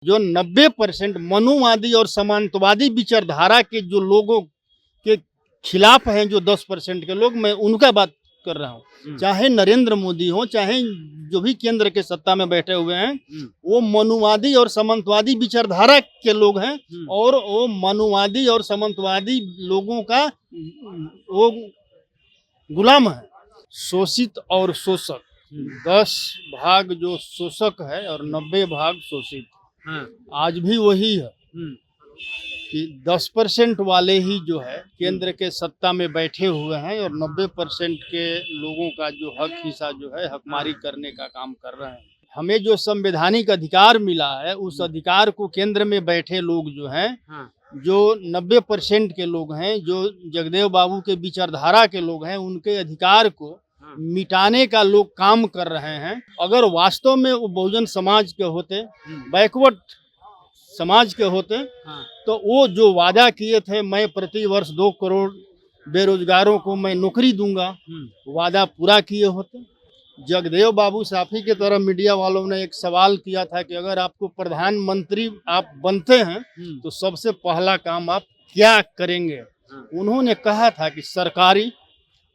जो 90% मनुवादी और समांतवादी विचारधारा के जो लोगों के खिलाफ हैं, जो 10% के लोग, मैं उनका बात कर रहा हूँ। चाहे नरेंद्र मोदी हो, चाहे जो भी केंद्र के सत्ता में बैठे हुए हैं, वो मनुवादी और सामंतवादी विचारधारा के लोग हैं और वो मनुवादी और सामंतवादी लोगों का वो गुलाम है। शोषित और शोषक, 10 भाग जो शोषक है और 90 भाग शोषित। आज भी वही है कि 10% वाले ही जो है केंद्र के सत्ता में बैठे हुए हैं और 90% के लोगों का जो हक हिस्सा जो है हकमारी करने का काम कर रहे हैं। हमें जो संवैधानिक अधिकार मिला है, उस अधिकार को केंद्र में बैठे लोग जो हैं, जो 90% के लोग हैं, जो जगदेव बाबू के विचारधारा के लोग हैं, उनके अधिकार को मिटाने का लोग काम कर रहे हैं। अगर वास्तव में वो बहुजन समाज के होते, बैकवर्ड समाज के होते, तो वो जो वादा किए थे, मैं प्रति वर्ष 2 करोड़ बेरोजगारों को मैं नौकरी दूंगा, वादा पूरा किए होते। जगदेव बाबू साफी की तरह मीडिया वालों ने एक सवाल किया था कि अगर आपको प्रधानमंत्री आप बनते हैं तो सबसे पहला काम आप क्या करेंगे। उन्होंने कहा था कि सरकारी,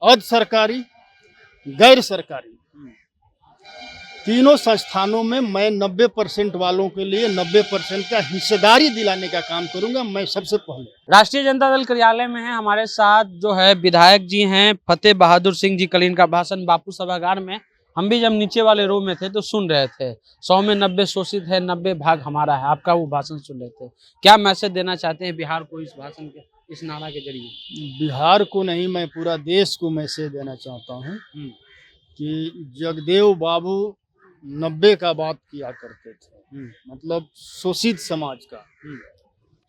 अर्ध सरकारी, गैर सरकारी तीनों संस्थानों में मैं 90% वालों के लिए 90% का हिस्सेदारी दिलाने का काम करूंगा, मैं सबसे पहले। राष्ट्रीय जनता दल कार्यालय में है, हमारे साथ जो है विधायक जी हैं फतेह बहादुर सिंह जी। कल इनका भाषण बापू सभागार में हम भी जब नीचे वाले रो में थे तो सुन रहे थे। 100 में 90 शोषित है, 90 भाग हमारा है। आपका वो भाषण सुन रहे थे, क्या मैसेज देना चाहते हैं बिहार को इस भाषण के, इस नारा के जरिए? बिहार को नहीं, मैं पूरा देश को मैसेज देना चाहता हूँ कि जगदेव बाबू 90 का बात किया करते थे, मतलब शोषित समाज का।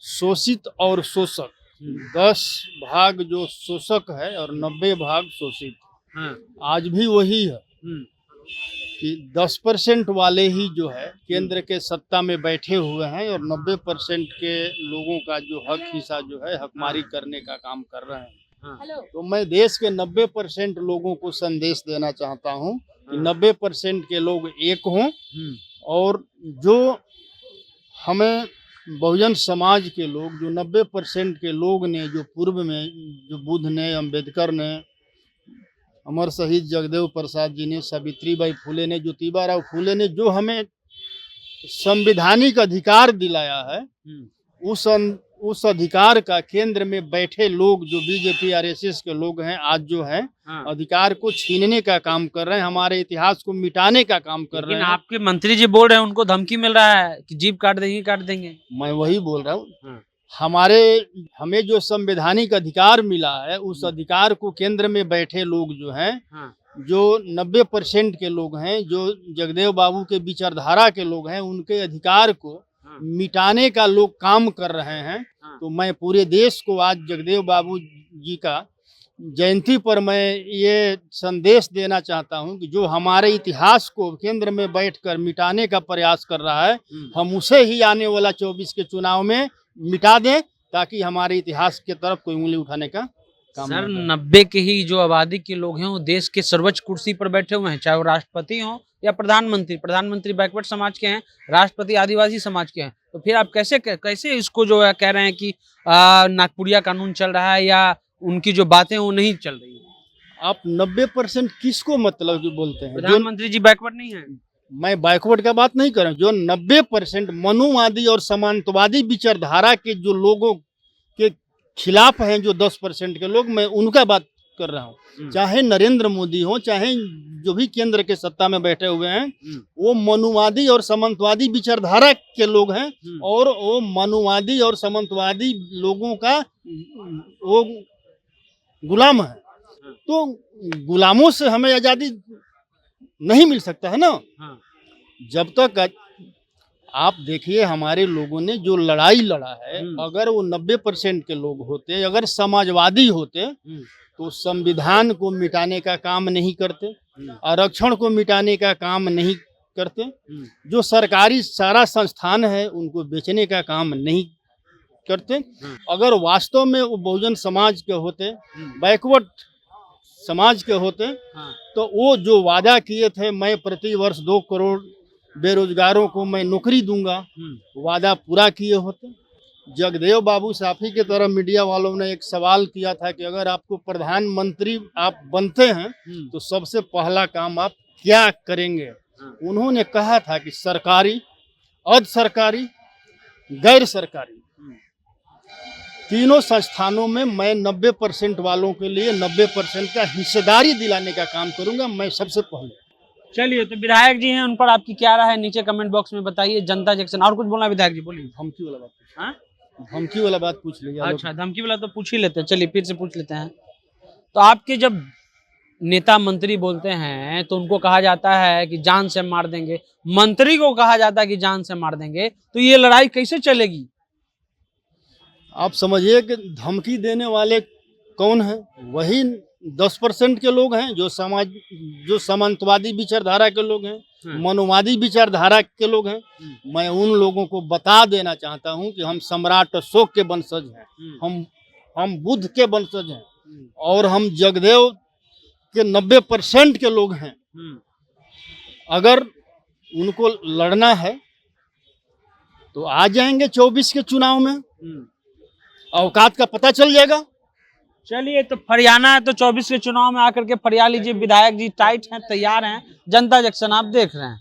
शोषित और शोषक, 10 भाग जो शोषक है और 90 भाग शोषित। आज भी वही है कि 10% वाले ही जो है केंद्र के सत्ता में बैठे हुए हैं और 90% के लोगों का जो हक हिस्सा जो है हकमारी करने का काम कर रहे हैं। तो मैं देश के 90% लोगों को संदेश देना चाहता हूं कि 90% के लोग एक हों और जो हमें बहुजन समाज के लोग, जो 90% के लोग ने, जो पूर्व में जो बुद्ध ने, अंबेडकर ने, अमर शहीद जगदेव प्रसाद जी ने, सावित्रीबाई फुले ने, ज्योतिबा फुले ने जो हमें संवैधानिक अधिकार दिलाया है, उस अधिकार का केंद्र में बैठे लोग जो बीजेपी आरएसएस के लोग हैं, आज जो है अधिकार को छीनने का काम कर रहे हैं, हमारे इतिहास को मिटाने का काम कर रहे हैं। आपके मंत्री जी बोल रहे हैं उनको धमकी मिल रहा है कि जीप काट देंगे। मैं वही बोल रहा हूँ, हमें जो संवैधानिक अधिकार मिला है, उस अधिकार को केंद्र में बैठे लोग जो हैं, जो 90% के लोग हैं, जो जगदेव बाबू के विचारधारा के लोग हैं, उनके अधिकार को मिटाने का लोग काम कर रहे हैं। तो मैं पूरे देश को आज जगदेव बाबू जी का जयंती पर मैं ये संदेश देना चाहता हूं कि जो हमारे इतिहास को केंद्र में बैठकर मिटाने का प्रयास कर रहा है, हम उसे ही आने वाला 24 के चुनाव में मिटा दें, ताकि हमारे इतिहास के तरफ कोई उंगली उठाने का काम। सर, 90 के ही जो आबादी के लोग हैं वो देश के सर्वोच्च कुर्सी पर बैठे हुए हैं, चाहे वो राष्ट्रपति हो या प्रधानमंत्री बैकवर्ड समाज के हैं, राष्ट्रपति आदिवासी समाज के हैं। तो फिर आप कैसे इसको जो है कह रहे हैं कि नागपुरिया कानून चल रहा है या उनकी जो बातें वो नहीं चल रही है? आप 90% किसको मतलब कि बोलते हैं? प्रधानमंत्री जी बैकवर्ड नहीं है। मैं बैकवर्ड का बात नहीं कर रहा हूँ। जो 90% मनुवादी और समांतवादी विचारधारा के जो लोगों के खिलाफ हैं, जो 10% के लोग, मैं उनका बात कर रहा हूँ। चाहे नरेंद्र मोदी हो, चाहे जो भी केंद्र के सत्ता में बैठे हुए हैं, वो मनुवादी और सामंतवादी विचारधारा के लोग हैं और वो मनुवादी और सामंतवादी लोगों का वो गुलाम है। तो गुलामों से हमें आजादी नहीं मिल सकता है ना। जब तक आप देखिए, हमारे लोगों ने जो लड़ाई लड़ा है, अगर वो 90% के लोग होते, अगर समाजवादी होते, तो संविधान को मिटाने का काम नहीं करते, आरक्षण को मिटाने का काम नहीं करते, जो सरकारी सारा संस्थान है उनको बेचने का काम नहीं करते। अगर वास्तव में वो बहुजन समाज के होते, बैकवर्ड समाज के होते, तो वो जो वादा किए थे, मैं प्रति वर्ष 2 करोड़ बेरोजगारों को मैं नौकरी दूंगा, वादा पूरा किए होते। जगदेव बाबू साफी की तरह मीडिया वालों ने एक सवाल किया था कि अगर आपको प्रधानमंत्री आप बनते हैं तो सबसे पहला काम आप क्या करेंगे। उन्होंने कहा था कि सरकारी, अर्ध सरकारी, गैर सरकारी तीनों संस्थानों में मैं 90% वालों के लिए 90% का हिस्सेदारी दिलाने का काम करूंगा, मैं सबसे पहले। चलिए, तो विधायक जी हैं, उन पर आपकी क्या राय है नीचे कमेंट बॉक्स में बताइए। जनता जंक्शन और कुछ बोलना विधायक जी, बोलिए। धमकी वाला बात, हाँ? धमकी वाला बात पूछ लीजिए। अच्छा, धमकी वाला तो पूछ ही लेते हैं, चलिए फिर से पूछ लेते हैं। तो आपके जब नेता मंत्री बोलते हैं तो उनको कहा जाता है कि जान से मार देंगे, मंत्री को कहा जाता है कि जान से मार देंगे, तो ये लड़ाई कैसे चलेगी? आप समझिए कि धमकी देने वाले कौन हैं? वही 10% के लोग हैं जो सामंतवादी विचारधारा के लोग हैं, मनोवादी विचारधारा के लोग हैं। मैं उन लोगों को बता देना चाहता हूं कि हम सम्राट अशोक के वंशज हैं, हम बुद्ध के वंशज हैं और हम जगदेव के 90% के लोग हैं। अगर उनको लड़ना है तो आ जाएंगे 24 के चुनाव में, औकात का पता चल जाएगा। चलिए, तो फरियाना है तो 24 के चुनाव में आकर के फरिया लीजिए। विधायक जी टाइट हैं, तैयार हैं। जनता जंक्शन आप देख रहे हैं।